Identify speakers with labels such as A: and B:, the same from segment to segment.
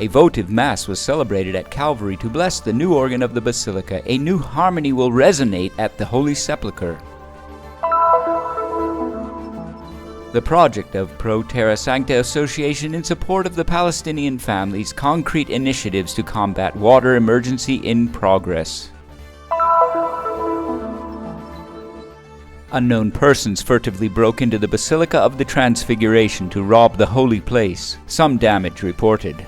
A: A votive Mass was celebrated at Calvary to bless the new organ of the Basilica. A new harmony will resonate at the Holy Sepulchre. The project of Terra Association in support of the Palestinian families' concrete initiatives to combat water emergency in progress. Unknown persons furtively broke into the Basilica of the Transfiguration to rob the holy place. Some damage reported.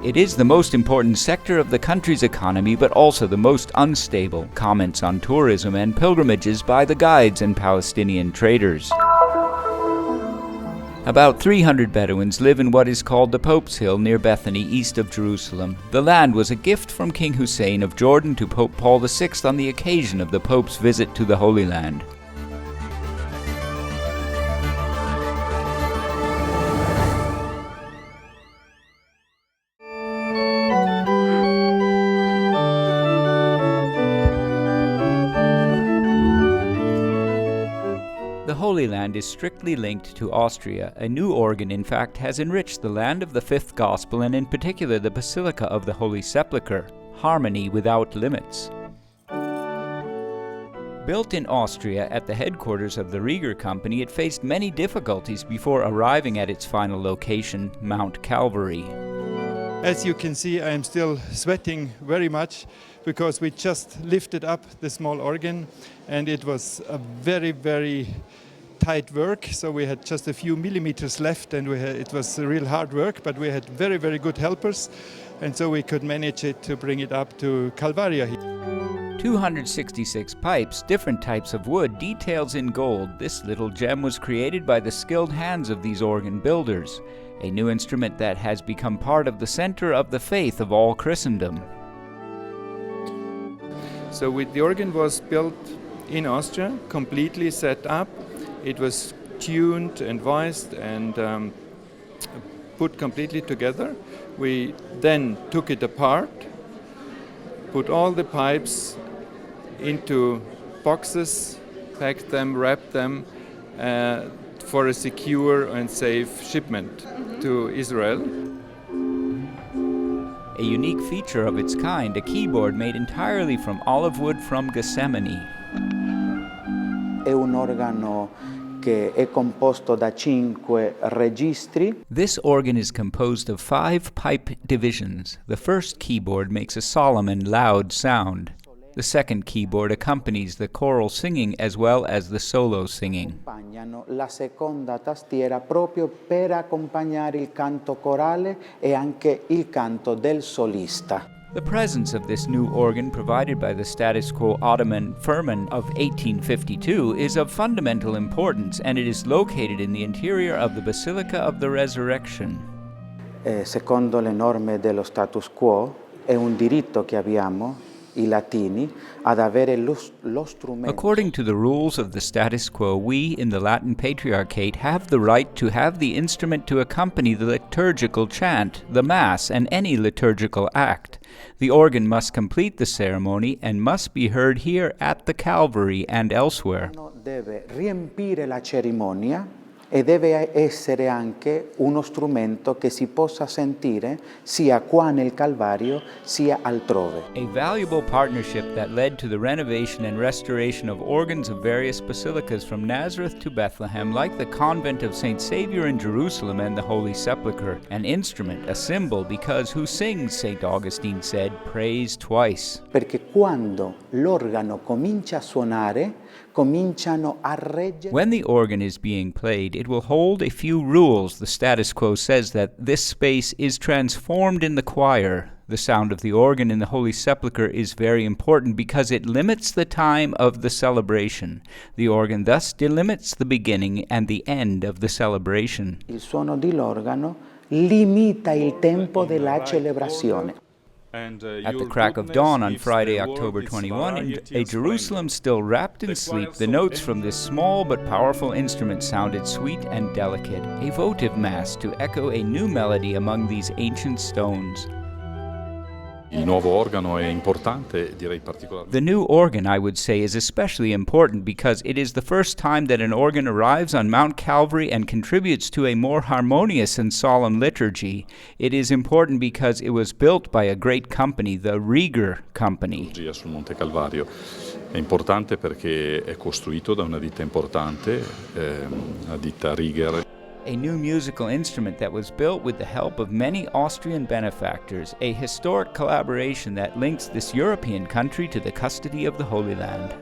A: It is the most important sector of the country's economy, but also the most unstable. Comments on tourism and pilgrimages by the guides and Palestinian traders. About 300 Bedouins live in what is called the Pope's Hill near Bethany, east of Jerusalem. The land was a gift from King Hussein of Jordan to Pope Paul VI on the occasion of the Pope's visit to the Holy Land. The Holy Land is strictly linked to Austria. A new organ, in fact, has enriched the land of the Fifth Gospel and in particular the Basilica of the Holy Sepulchre. Harmony without limits. Built in Austria at the headquarters of the Rieger Company, it faced many difficulties before arriving at its final location, Mount Calvary.
B: As you can see, I am still sweating very much because we just lifted up the small organ and it was a very, very tight work. So we had just a few millimeters left and it was real hard work, but we had very, very good helpers. And so we could manage it to bring it up to Calvaria.
A: 266 pipes, different types of wood, details in gold. This little gem was created by the skilled hands of these organ builders. A new instrument that has become part of the center of the faith of all Christendom.
B: So the organ was built in Austria, completely set up. It was tuned and voiced and put completely together. We then took it apart, put all the pipes into boxes, packed them, wrapped them for a secure and safe shipment to Israel.
A: A unique feature of its kind, a keyboard made entirely from olive wood from Gethsemane.
C: È un organo che è composto da 5 registri.
A: This organ is composed of 5 pipe divisions. The first keyboard makes a solemn and loud sound. The second keyboard accompanies the choral singing as well as the solo singing.
C: La seconda tastiera proprio per accompagnare il canto corale e anche il canto del solista.
A: The presence of this new organ provided by the status quo Ottoman firman of 1852 is of fundamental importance, and it is located in the interior of the Basilica of the Resurrection.
C: Secondo le norme dello status quo, è un diritto che abbiamo I latini ad avere lo strumento.
A: According to the rules of the status quo, we in the Latin Patriarchate have the right to have the instrument to accompany the liturgical chant, the Mass, and any liturgical act. The organ must complete the ceremony and must be heard here at the Calvary and elsewhere.
C: Deve riempire la cerimonia e deve essere anche uno strumento che si possa sentire sia qua nel Calvario sia altrove.
A: A valuable partnership that led to the renovation and restoration of organs of various basilicas from Nazareth to Bethlehem, like the convent of St. Saviour in Jerusalem and the Holy Sepulchre. An instrument, a symbol, because who sings, St. Augustine said, prays twice.
C: Perché quando l'organo comincia a suonare, cominciano a reggere.
A: When the organ is being played, it will hold a few rules. The status quo says that this space is transformed in the choir. The sound of the organ in the Holy Sepulchre is very important because it limits the time of the celebration. The organ thus delimits the beginning and the end of the celebration.
C: Il suono dell'organo limita il tempo della celebrazione.
A: At the crack of dawn on Friday, October 21, in a Jerusalem still wrapped in sleep, the notes from this small but powerful instrument sounded sweet and delicate, a votive mass to echo a new melody among these ancient stones.
D: Il nuovo organo è importante, direi particolarmente.
A: The new organ, I would say, is especially important because it is the first time that an organ arrives on Mount Calvary and contributes to a more harmonious and solemn liturgy. It is important because it was built by a great company, the Rieger Company.
D: Sul Monte Calvario è importante perché è costruito da una ditta importante, la ditta Rieger.
A: A new musical instrument that was built with the help of many Austrian benefactors, a historic collaboration that links this European country to the custody of the Holy Land.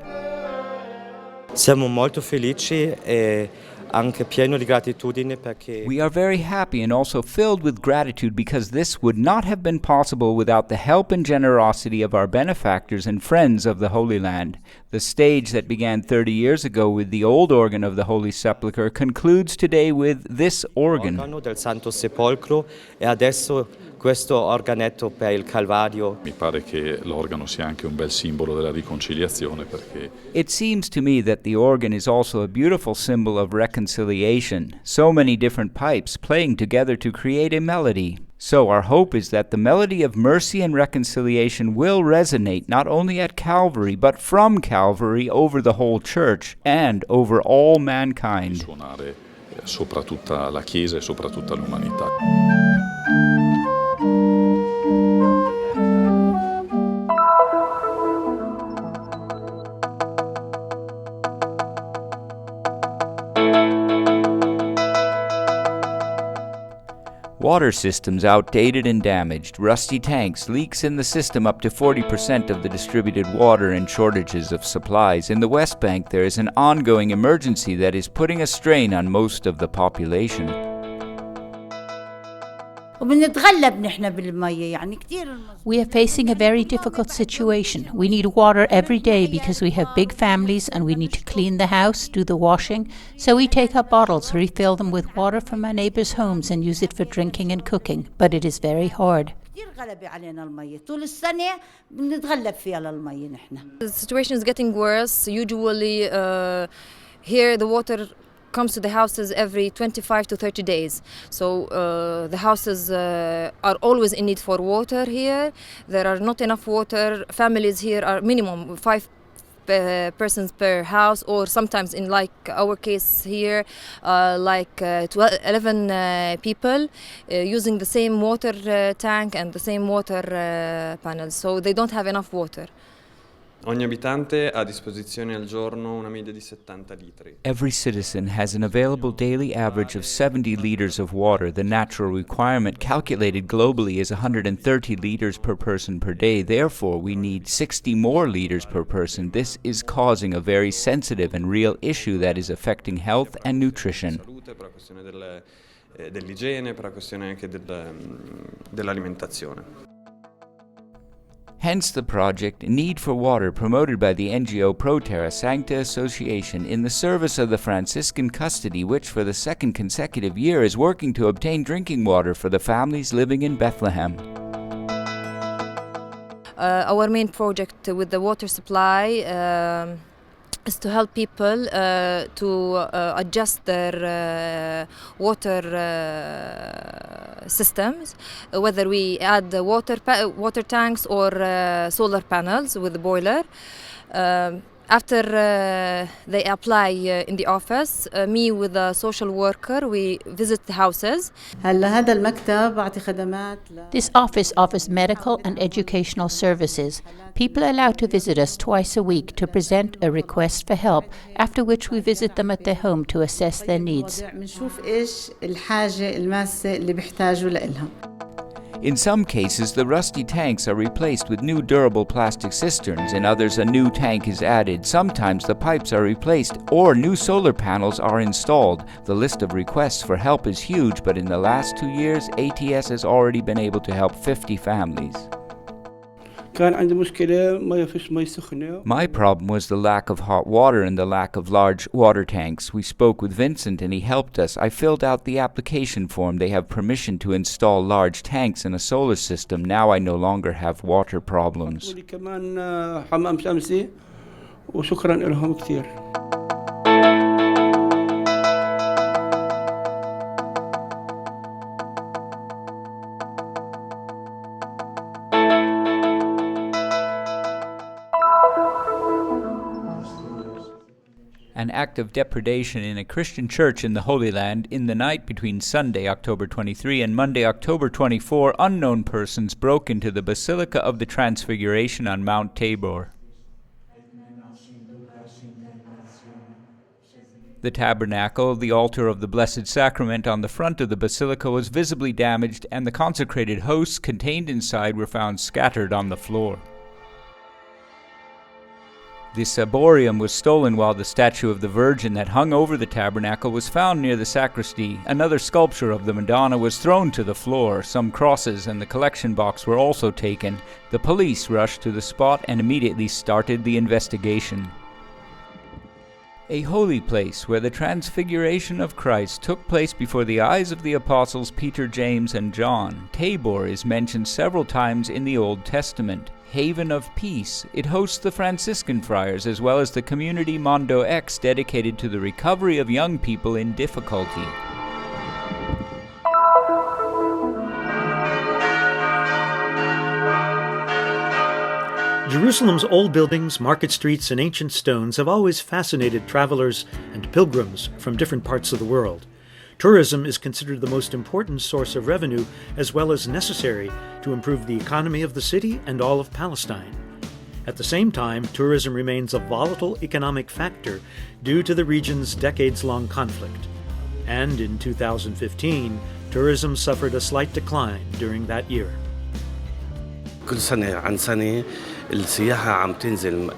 E: Siamo molto felici e anche pieno di gratitudine perché
A: We are very happy and also filled with gratitude because this would not have been possible without the help and generosity of our benefactors and friends of the Holy Land. The stage that began 30 years ago with the old organ of the Holy Sepulchre concludes today with this organ.
E: organo del Santo Sepolcro e adesso questo organetto per il Calvario.
D: Mi pare che l'organo sia anche un bel simbolo della riconciliazione perché
A: It seems to me that the organ is also a beautiful symbol of reconciliation, so many different pipes playing together to create a melody. So our hope is that the melody of mercy and reconciliation will resonate not only at Calvary, but from Calvary over the whole church and over all mankind.
D: suonare sopra tutta la Chiesa e sopra tutta l'umanità.
A: Water systems outdated and damaged, rusty tanks, leaks in the system up to 40% of the distributed water, and shortages of supplies. In the West Bank, there is an ongoing emergency that is putting a strain on most of the population.
F: وبنتغلب نحن بالمية يعني كتير
G: We are facing a very difficult situation. We need water every day because we have big families and we need to clean the house, do the washing. So we take up bottles, refill them with water from our neighbors' homes and use it for drinking and cooking. But it is very hard.
F: كتير غلبة علينا المية طول السنة بنتغلب فيها للمية نحن.
H: The situation is getting worse. Usually here the water comes to the houses every 25 to 30 days. So the houses are always in need for water here. There are not enough water. Families here are minimum 5 persons per house, or sometimes in like our case here, 11 people using the same water tank and the same water panels. So they don't have enough water.
I: Ogni abitante ha a disposizione al giorno una media di 70 litri.
A: Every citizen has an available daily average of 70 liters of water. The natural requirement calculated globally is 130 liters per person per day. Therefore, we need 60 more liters per person. This is causing a very sensitive and real issue that is affecting health and nutrition.
I: Salute, per la questione dell'igiene, per la questione anche dell'alimentazione.
A: Hence the project Need for Water, promoted by the NGO Pro Terra Sancta Association in the service of the Franciscan custody, which for the second consecutive year is working to obtain drinking water for the families living in Bethlehem.
H: Our main project with the water supply is to help people to adjust their water systems, whether we add the water tanks or solar panels with the boiler. After they apply in the office, me with a social worker, we visit the houses.
F: هلا هذا المكتب بعطي خدمات
G: This office offers medical and educational services. People are allowed to visit us twice a week to present a request for help, after which we visit them at their home to assess their needs.
F: بنشوف إيش الحاجة الماسة اللي بيحتاجوا لإلها.
A: In some cases, the rusty tanks are replaced with new durable plastic cisterns. In others, a new tank is added. Sometimes the pipes are replaced or new solar panels are installed. The list of requests for help is huge, but in the last 2 years, ATS has already been able to help 50 families.
J: كان عندي مشكلة ما فيش مي سخنة.
A: My problem was the lack of hot water and the lack of large water tanks. We spoke with Vincent and he helped us. I filled out the application form. They have permission to install large tanks and a solar system. Now I no longer have water problems.
J: كمان حمام شمسي وشكرا لهم كثير.
A: an act of depredation in a Christian church in the Holy Land. In the night between Sunday, October 23, and Monday, October 24, unknown persons broke into the Basilica of the Transfiguration on Mount Tabor. The tabernacle, the altar of the Blessed Sacrament on the front of the basilica, was visibly damaged, and the consecrated hosts contained inside were found scattered on the floor. The ciborium was stolen while the statue of the Virgin that hung over the tabernacle was found near the sacristy. Another sculpture of the Madonna was thrown to the floor. Some crosses and the collection box were also taken. The police rushed to the spot and immediately started the investigation. A holy place where the transfiguration of Christ took place before the eyes of the apostles Peter, James, and John. Tabor is mentioned several times in the Old Testament. Haven of Peace. It hosts the Franciscan friars as well as the community Mondo X dedicated to the recovery of young people in difficulty.
K: Jerusalem's old buildings, market streets, and ancient stones have always fascinated travelers and pilgrims from different parts of the world. Tourism is considered the most important source of revenue, as well as necessary to improve the economy of the city and all of Palestine. At the same time, tourism remains a volatile economic factor due to the region's decades-long conflict. And in 2015, tourism suffered a slight decline during that year.
J: كل سنة عن سنة السياحة عم تنزل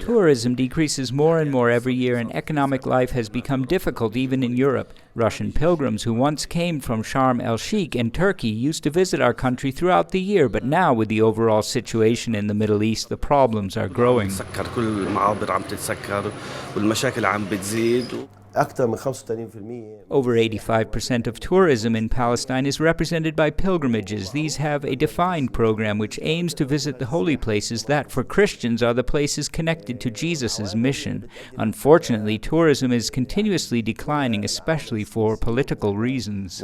A: Tourism decreases more and more every year, and economic life has become difficult even in Europe. Russian pilgrims who once came from Sharm el-Sheikh in Turkey used to visit our country throughout the year, but now with the overall situation in the Middle East, the problems are growing.
J: كل المعابر عم تتسكر والمشاكل عم بتزيد.
A: Over 85% of tourism in Palestine is represented by pilgrimages. These have a defined program which aims to visit the holy places that, for Christians, are the places connected to Jesus' mission. Unfortunately, tourism is continuously declining, especially for political reasons.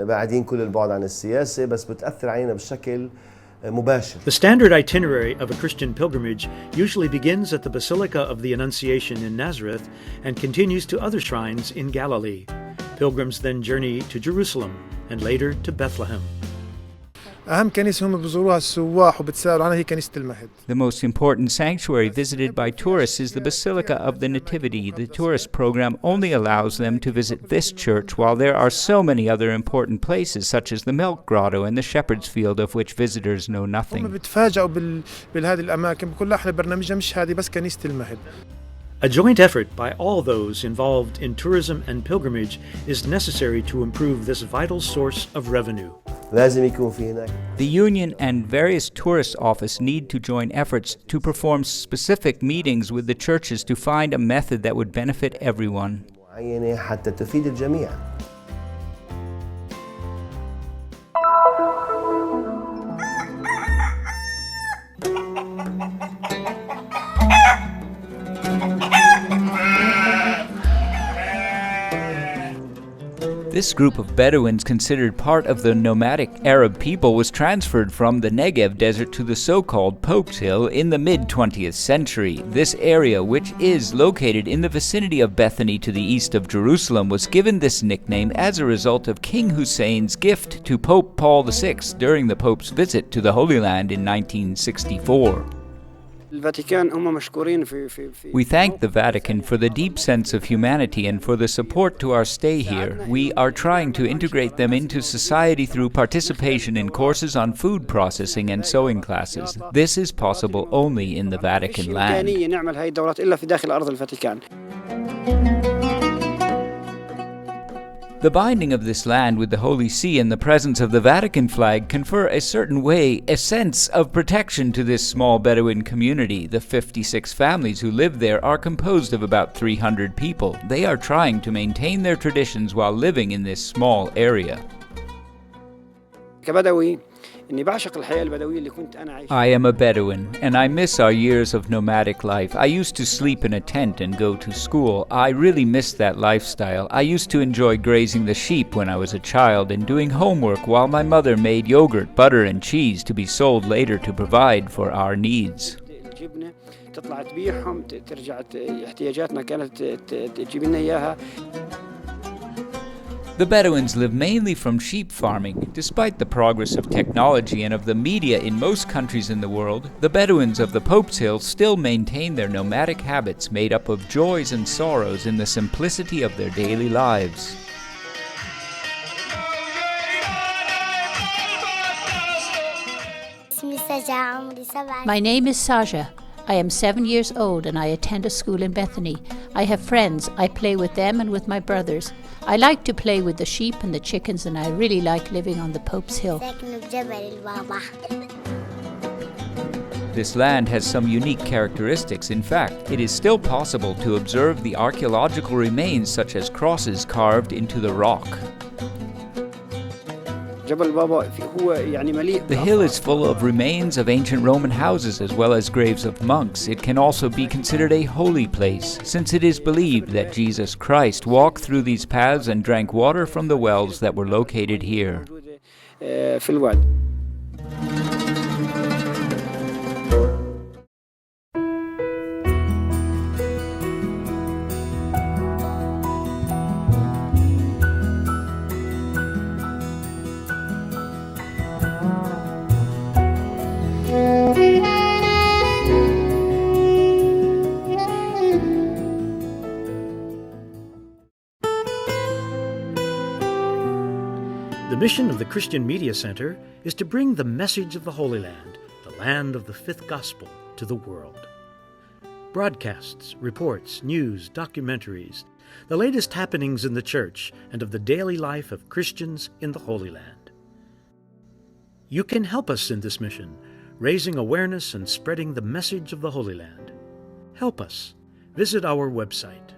K: The standard itinerary of a Christian pilgrimage usually begins at the Basilica of the Annunciation in Nazareth and continues to other shrines in Galilee. Pilgrims then journey to Jerusalem and later to Bethlehem.
A: The most important sanctuary visited by tourists is the Basilica of the Nativity. The tourist program only allows them to visit this church, while there are so many other important places, such as the Milk Grotto and the Shepherd's Field, of which visitors know nothing.
K: A joint effort by all those involved in tourism and pilgrimage is necessary to improve this vital source of revenue.
A: The union and various tourist offices need to join efforts to perform specific meetings with the churches to find a method that would benefit everyone. This group of Bedouins, considered part of the nomadic Arab people, was transferred from the Negev desert to the so-called Pope's Hill in the mid-20th century. This area, which is located in the vicinity of Bethany to the east of Jerusalem, was given this nickname as a result of King Hussein's gift to Pope Paul VI during the Pope's visit to the Holy Land in 1964. We thank the Vatican for the deep sense of humanity and for the support to our stay here. We are trying to integrate them into society through participation in courses on food processing and sewing classes. This is possible only in the Vatican land. The binding of this land with the Holy See and the presence of the Vatican flag confer a certain way, a sense of protection to this small Bedouin community. The 56 families who live there are composed of about 300 people. They are trying to maintain their traditions while living in this small area. I am a Bedouin, and I miss our years of nomadic life. I used to sleep in a tent and go to school. I really miss that lifestyle. I used to enjoy grazing the sheep when I was a child and doing homework while my mother made yogurt, butter, and cheese to be sold later to provide for our needs.
L: جبنة تطلع تبيعهم ترجع احتياجاتنا كانت تجيب لنا إياها.
A: The Bedouins live mainly from sheep farming. Despite the progress of technology and of the media in most countries in the world, the Bedouins of the Pope's Hill still maintain their nomadic habits made up of joys and sorrows in the simplicity of their daily lives.
G: My name is Saja. I am 7 years old and I attend a school in Bethany. I have friends. I play with them and with my brothers. I like to play with the sheep and the chickens, and I really like living on the Pope's Hill.
A: This land has some unique characteristics. In fact, it is still possible to observe the archaeological remains such as crosses carved into the rock. The hill is full of remains of ancient Roman houses as well as graves of monks. It can also be considered a holy place, since it is believed that Jesus Christ walked through these paths and drank water from the wells that were located here.
K: The mission of the Christian Media Center is to bring the message of the Holy Land, the land of the fifth gospel, to the world. Broadcasts, reports, news, documentaries, the latest happenings in the church and of the daily life of Christians in the Holy Land. You can help us in this mission, raising awareness and spreading the message of the Holy Land. Help us. Visit our website,